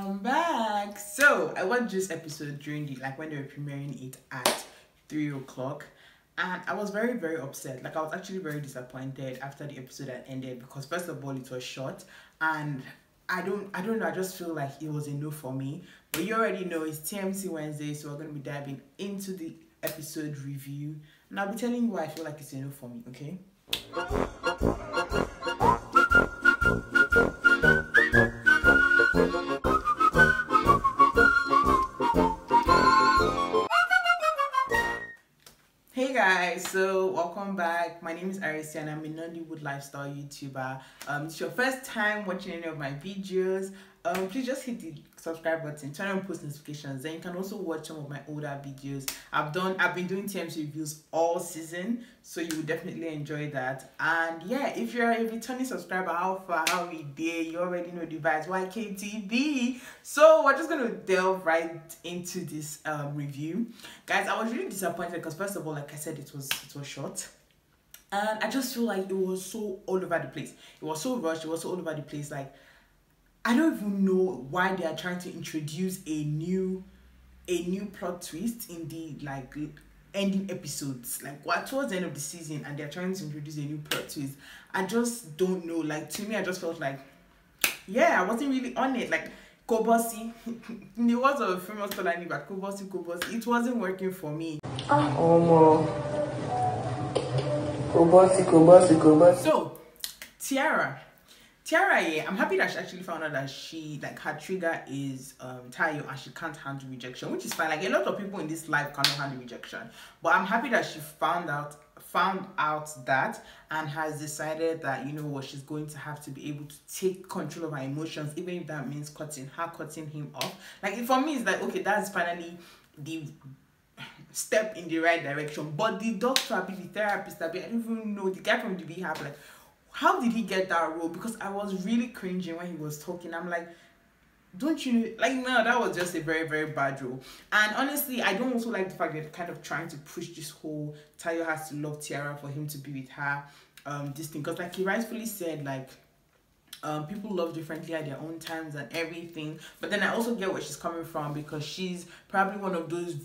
I'm back. So I watched this episode during the when they were premiering it at 3 o'clock, and I was very, very upset. I was actually very disappointed after the episode had ended because first of all it was short, and I don't know, I just feel like it was a no for me. But you already know it's TMC Wednesday, so we're gonna be diving into the episode review, and I'll be telling you why I feel like it's a no for me, okay? Hey guys, so welcome back. My name is Arese and I'm a Nollywood lifestyle YouTuber. It's your first time watching any of my videos. Please just hit the subscribe button, turn on post notifications. Then you can also watch some of my older videos. I've been doing TMC reviews all season, so you will definitely enjoy that. And yeah, if you're a returning subscriber, how we did, you already know the vibes. RedTv. So we're just gonna delve right into this review, guys. I was really disappointed because first of all, like I said, it was short. And I just feel like it was so all over the place. It was so rushed. It was so all over the place. I don't even know why they are trying to introduce a new plot twist in the ending episodes. Towards the end of the season, and they're trying to introduce a new plot twist. I just don't know. To me, I just felt yeah, I wasn't really on it. Kobosi, in the words of a famous colony, but Kobosi, it wasn't working for me. Kobosi. So, Tiara, yeah, I'm happy that she actually found out that she her trigger is Tayo and she can't handle rejection, which is fine. A lot of people in this life cannot handle rejection, but I'm happy that she found out that and has decided that, you know what, she's going to have to be able to take control of her emotions, even if that means cutting him off. For me, it's okay, that's finally the step in the right direction. But the doctor, the therapist, I don't even know, the guy from the rehab, how did he get that role? Because I was really cringing when he was talking. I'm don't you know? No, that was just a very, very bad role. And honestly, I don't also like the fact that they're kind of trying to push this whole Tayo has to love Tiara for him to be with her, this thing. Because he rightfully said, people love differently at their own times and everything. But then I also get where she's coming from, because she's probably one of those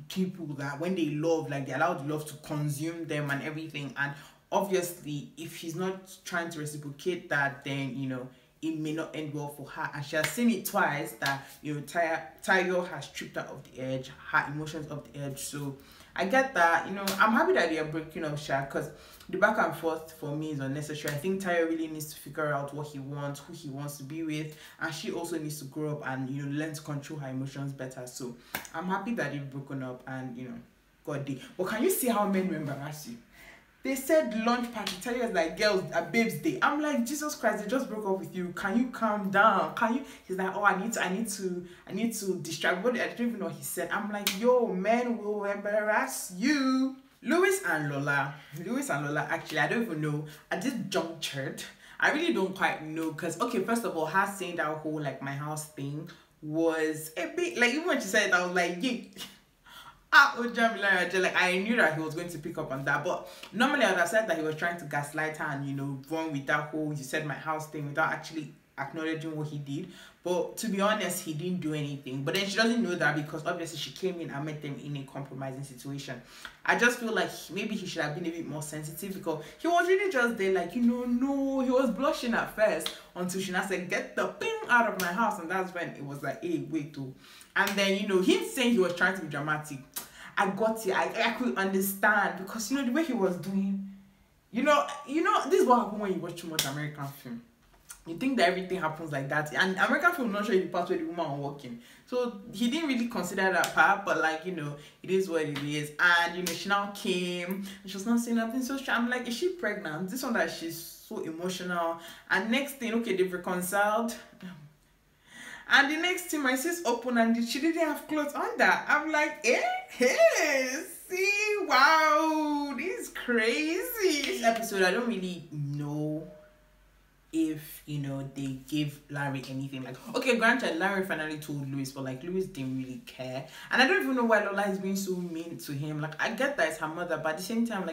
people that when they love, they allow the love to consume them and everything. And obviously, if she's not trying to reciprocate that, then, you know, it may not end well for her. And she has seen it twice that, you know, Tayo has tripped her off the edge, her emotions off the edge. So I get that. You know, I'm happy that they are breaking up, because the back and forth for me is unnecessary. I think Tayo really needs to figure out what he wants, who he wants to be with, and she also needs to grow up and, you know, learn to control her emotions better. So I'm happy that they've broken up, and, you know, God did. But can you see how men will embarrass you? They said lunch party. Tayo is girls, babes day. I'm Jesus Christ, they just broke up with you. Can you calm down? Can you? He's oh, I need to distract. But I don't even know what he said. I'm yo, men will embarrass you. Louis and Lola, actually, I don't even know. At this juncture, I really don't quite know. Because, okay, first of all, her saying that whole, my house thing was a bit, even when she said it, I was yeah. I knew that he was going to pick up on that, but normally I would have said that he was trying to gaslight her and, you know, run with that whole "you said my house" thing without actually acknowledging what he did. But to be honest, he didn't do anything. But then she doesn't know that, because obviously she came in and met them in a compromising situation. I just feel maybe he should have been a bit more sensitive, because he was really just there no, he was blushing at first until she now said, "Get the ping out of my house," and that's when it was hey, wait too. And then, you know, him saying he was trying to be dramatic, I got it. I could understand, because, you know, the way he was doing, you know, this is what happens when you watch too much American film. You think that everything happens like that, and American film not show you the part where the woman was walking. So he didn't really consider that part, but you know, it is what it is. And, you know, she now came and she was not saying nothing. So I'm is she pregnant? This one that she's so emotional. And next thing, okay, they've reconciled. And the next thing, my sis opened and she didn't have clothes on that. I'm hey, see, wow, this is crazy. This episode, I don't really know if, you know, they gave Larry anything. Okay, granted, Larry finally told Louis, but Louis didn't really care. And I don't even know why Lola is being so mean to him. I get that it's her mother, but at the same time,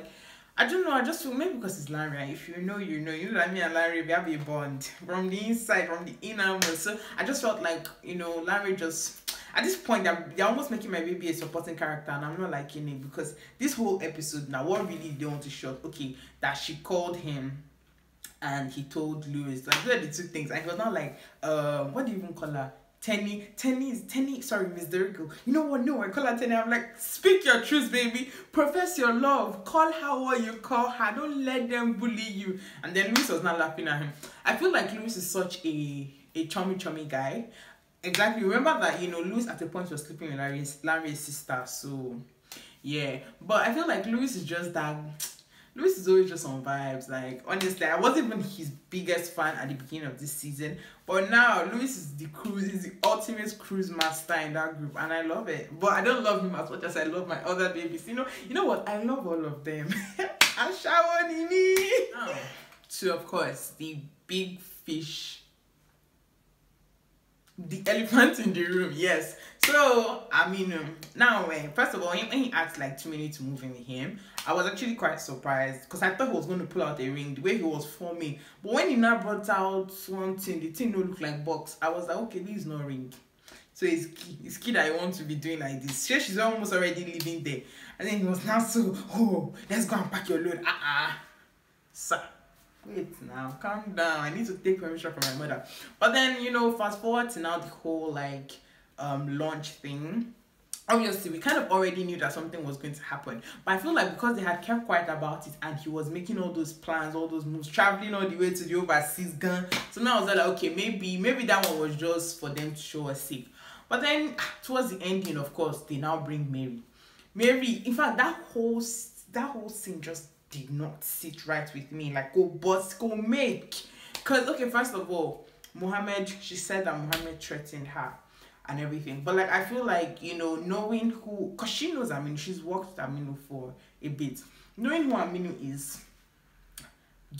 I don't know. I just feel maybe because it's Larry. If you know, you know. You know that me and Larry, we have a bond from the inside, from the inner. So I just felt like, you know, Larry just at this point they're almost making my baby a supporting character, and I'm not liking it because this whole episode now, what really they want to show? Okay, that she called him and he told Lewis, like, those are the two things, and he was not like, what do you even call her? Tenny, sorry, Miss Derico. You know what? No, I call her Tenny. I'm like, speak your truth, baby. Profess your love. Call her what you call her. Don't let them bully you. And then Lewis was not laughing at him. I feel like Lewis is such a chummy guy. Exactly. Remember that, you know, Lewis at a point was sleeping with Larry's sister. So, yeah. But I feel like Lewis is just that. Lewis is always just on vibes. Like, honestly, I wasn't even his biggest fan at the beginning of this season, but now Lewis is the ultimate cruise master in that group, and I love it. But I don't love him as much as I love my other babies. You know what? I love all of them. Ashawani. Now, to of course the big fish. The elephant in the room, yes. So, I mean, now, first of all, when he asked like 2 minutes to move in with him, I was actually quite surprised because I thought he was going to pull out a ring, the way he was forming. But when he now brought out one thing, the thing don't look like box, I was like, okay, this is not ring. So it's key that I want to be doing like this. She's almost already living there. And then he was now so, oh, let's go and pack your load. Sir. Wait now, calm down. I need to take permission from my mother. But then, you know, fast forward to now the whole like launch thing. Obviously, we kind of already knew that something was going to happen. But I feel like because they had kept quiet about it and he was making all those plans, all those moves, traveling all the way to the overseas gun. So now I was like, okay, maybe that one was just for them to show us safe. But then towards the ending, of course, they now bring Mary. Mary, in fact, that whole scene just did not sit right with me. Like, go boss, go make. Because, okay, first of all, she said that Mohammed threatened her and everything. But, like, I feel like, you know, knowing who, because she knows Aminu, she's worked with Aminu for a bit. Knowing who Aminu is,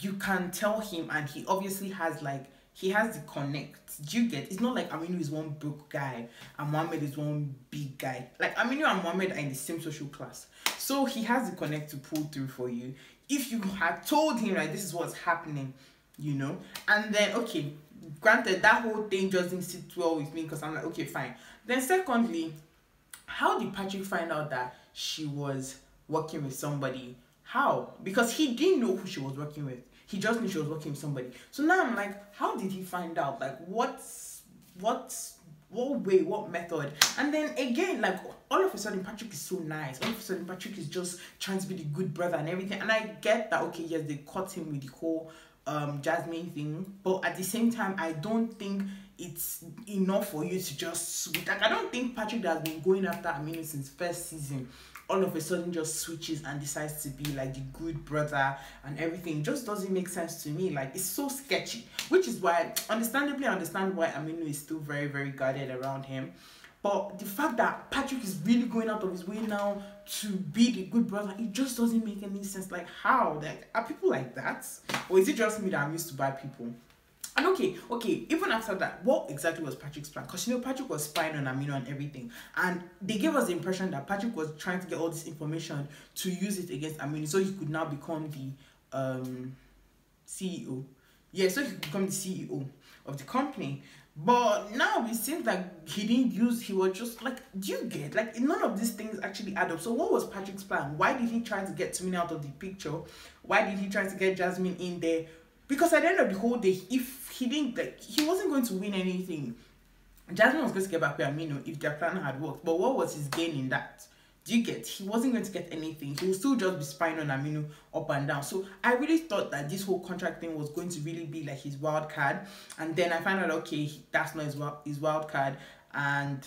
you can tell him, and he obviously has, like, he has the connect. Do you get? It's not like Aminu is one broke guy and Mohammed is one big guy. Like, Aminu and Mohammed are in the same social class. So he has the connect to pull through for you. If you had told him, like, this is what's happening, you know. And then, okay, granted, that whole thing just didn't sit well with me because I'm like, okay, fine. Then secondly, how did Patrick find out that she was working with somebody? How? Because he didn't know who she was working with. He just knew she was working with somebody. So now I'm like, how did he find out? Like, what way, what method? And then again, like, all of a sudden, Patrick is so nice. All of a sudden, Patrick is just trying to be the good brother and everything. And I get that, okay, yes, they caught him with the whole Jasmine thing. But at the same time, I don't think it's enough for you to just switch. Like, I don't think Patrick has been going after Aminu since first season. All of a sudden just switches and decides to be like the good brother and everything. It just doesn't make sense to me. Like, it's so sketchy, which is why understandably I understand why Aminu is still very, very guarded around him. But the fact that Patrick is really going out of his way now to be the good brother, it just doesn't make any sense. Like, how? Like, are people like that? Or is it just me that I'm used to bad people? And okay, even after that, what exactly was Patrick's plan? Because, you know, Patrick was spying on Aminu and everything. And they gave us the impression that Patrick was trying to get all this information to use it against Aminu so he could now become the CEO. Yeah, so he could become the CEO of the company. But now it seems like he was just like, do you get? Like, none of these things actually add up. So what was Patrick's plan? Why did he try to get Tumini out of the picture? Why did he try to get Jasmine in there? Because at the end of the whole day, if he didn't, like, he wasn't going to win anything. Jasmine was going to get back with Aminu if their plan had worked. But what was his gain in that? Do you get? He wasn't going to get anything. He would still just be spying on Aminu up and down. So I really thought that this whole contract thing was going to really be like his wild card. And then I found out, okay, that's not his wild card. And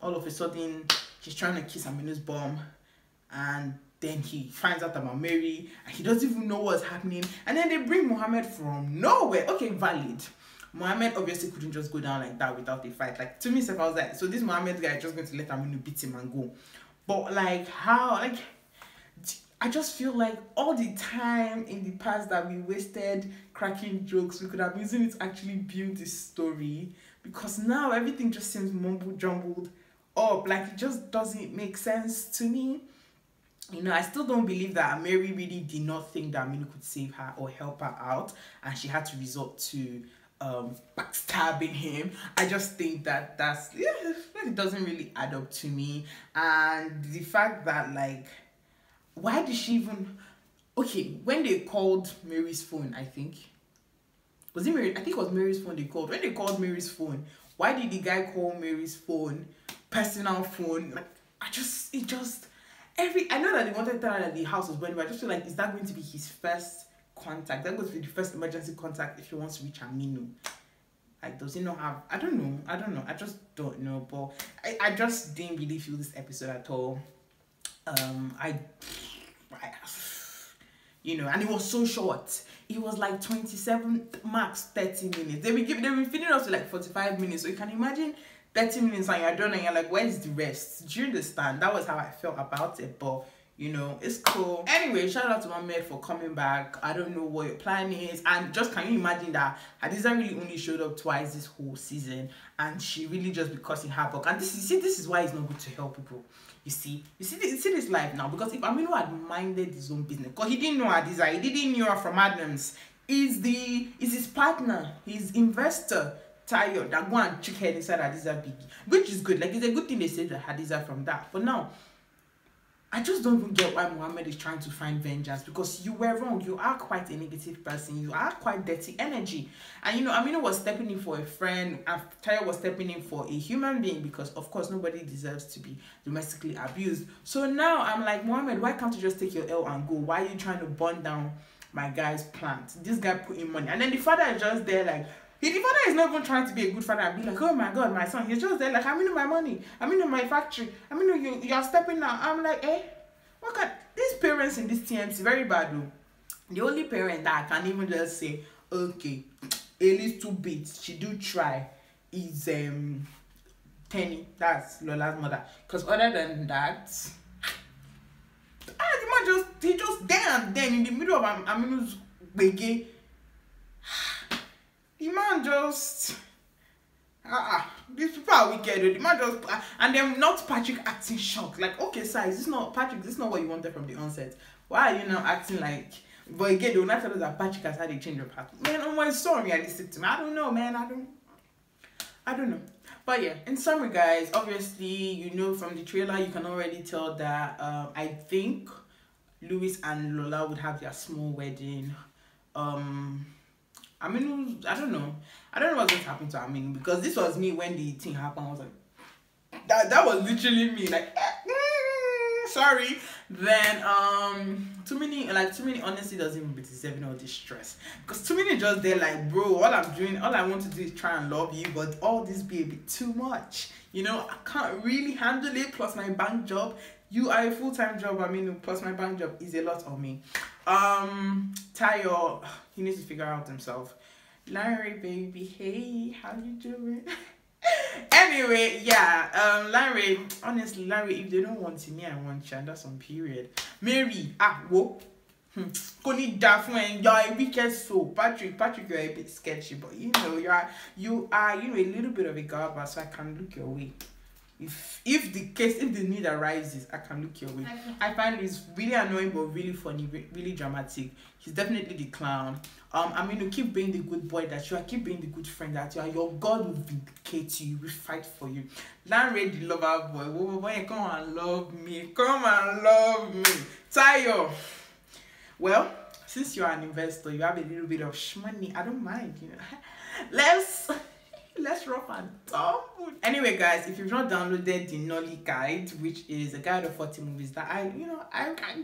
all of a sudden, he's trying to kiss Aminu's bum. And then he finds out about Mary. And he doesn't even know what's happening. And then they bring Mohammed from nowhere. Okay, valid. Mohammed obviously couldn't just go down like that without a fight. Like, to me, I was like, so this Mohammed guy is just going to let Aminu beat him and go. But, like, how? Like, I just feel like all the time in the past that we wasted cracking jokes, we could have used it to actually build this story. Because now everything just seems mumble jumbled up. Like, it just doesn't make sense to me. You know, I still don't believe that Mary really did not think that Aminu could save her or help her out, and she had to resort to backstabbing him. I just think that it doesn't really add up to me. And the fact that, like, why did she even... Okay, when they called Mary's phone, I think... Was it Mary? I think it was Mary's phone they called. When they called Mary's phone, why did the guy call Mary's phone personal phone? Like, I know that they wanted to tell her that the house was burning, but I just feel like, is that going to be his first contact? That going to be the first emergency contact if he wants to reach Aminu? Like, does he not have... I don't know. I just don't know. But I just didn't really feel this episode at all. You know, and it was so short. It was like 27, max 30 minutes. They've been feeding us to like 45 minutes. So you can imagine 30 minutes and you're done and you're like, where's the rest? Do you understand? That was how I felt about it. But, you know, it's cool. Anyway, shout out to Mohammed for coming back. I don't know what your plan is. And just, can you imagine that Hadiza really only showed up twice this whole season, and she really just be causing havoc. And this is why it's not good to help people. You see this life now. Because if Aminu had minded his own business, because he didn't know Hadiza, he didn't know her from Adams. Is his partner, his investor, Tayo, that go and check head inside Hadiza biggie, which is good. Like, it's a good thing they saved Hadiza from that. But now, I just don't even get why Mohammed is trying to find vengeance, because you were wrong. You are quite a negative person. You are quite dirty energy. And, you know, Aminu was stepping in for a friend, and Tayo was stepping in for a human being, because, of course, nobody deserves to be domestically abused. So now I'm like, Mohammed, why can't you just take your L and go? Why are you trying to burn down my guy's plant? This guy put in money. And then the father is just there like... The father is not even trying to be a good father and be like, oh my God, my son. He's just there like, I'm in my money. I'm in my factory. I'm in you're stepping now. I'm like, look at these parents in this TMC, very bad though. The only parent that I can even just say, okay, a little bit, she do try, is Penny. That's Lola's mother. Because other than that, the man he just there and then in the middle of Aminu's bege. The man just these people are wicked. The man just and then not Patrick acting shocked. Like, okay, sir, is this not Patrick? This is not what you wanted from the onset. Why are you now acting like? But again, they will not tell us that Patrick has had a change of heart. Man, it's so unrealistic to me. I don't know, man. I don't know. But yeah, in summary, guys, obviously, you know from the trailer, you can already tell that I think Louis and Lola would have their small wedding. I mean, I don't know what's going to happen to Aminu, because this was me when the thing happened. I was like, that was literally me, like, sorry. Then too many honestly doesn't even be deserving all this stress, because too many just there like, bro, all I want to do is try and love you, but all this be a bit too much, you know. I can't really handle it, plus my bank job. You are a full-time job, Aminu, plus my bank job is a lot on me. Tayo, he needs to figure out himself. Larry, baby, hey, how you doing? Anyway, yeah, Larry, honestly, Larry, if they don't want me, I want you, and that's on period. Mary, whoa. You're a wicked soul. Patrick, you're a bit sketchy, but you know, you are a little bit of a garber, so I can look your way. If the need arises, I can look your way. I find it's really annoying but really funny, really dramatic. He's definitely the clown. I mean, you keep being the good boy that you are, keep being the good friend that you are. Your God will vindicate you, will fight for you. Larry, the lover boy, boy, come and love me, Tayo. Well, since you are an investor, you have a little bit of money. I don't mind, you know. Let's rough and tumble. Anyway, guys, if you've not downloaded the Nolly guide, which is a guide of 40 movies that I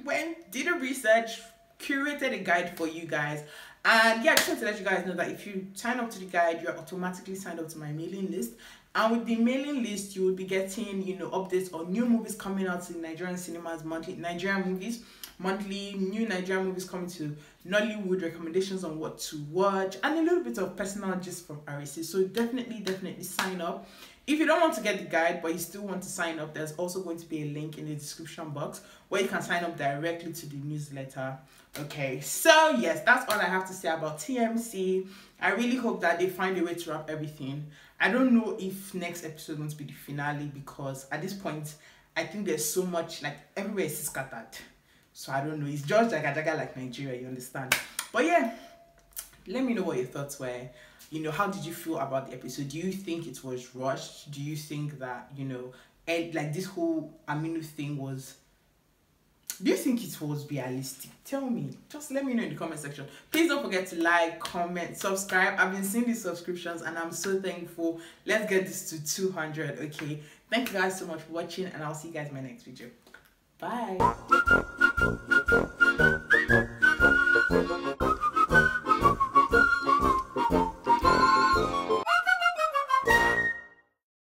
went, did a research, curated a guide for you guys. And yeah, I just want to let you guys know that if you sign up to the guide, you're automatically signed up to my mailing list. And with the mailing list, you will be getting, you know, updates on new movies coming out in Nigerian cinemas monthly, Nigerian movies monthly, new Nigerian movies coming to Nollywood, recommendations on what to watch, and a little bit of personal gist from Arese. So definitely sign up. If you don't want to get the guide but you still want to sign up, there's also going to be a link in the description box where you can sign up directly to the newsletter. Okay, so yes, that's all I have to say about TMC. I really hope that they find a way to wrap everything. I don't know if next episode is going to be the finale, because at this point I think there's so much, like, everywhere is scattered. So I don't know. It's just jaga like Nigeria, you understand? But yeah, let me know what your thoughts were. You know, how did you feel about the episode? Do you think it was rushed? Do you think that, you know, and like this whole Aminu thing was, do you think it was realistic? Tell me. Just let me know in the comment section. Please don't forget to like, comment, subscribe. I've been seeing these subscriptions and I'm so thankful. Let's get this to 200, okay? Thank you guys so much for watching, and I'll see you guys in my next video. Bye.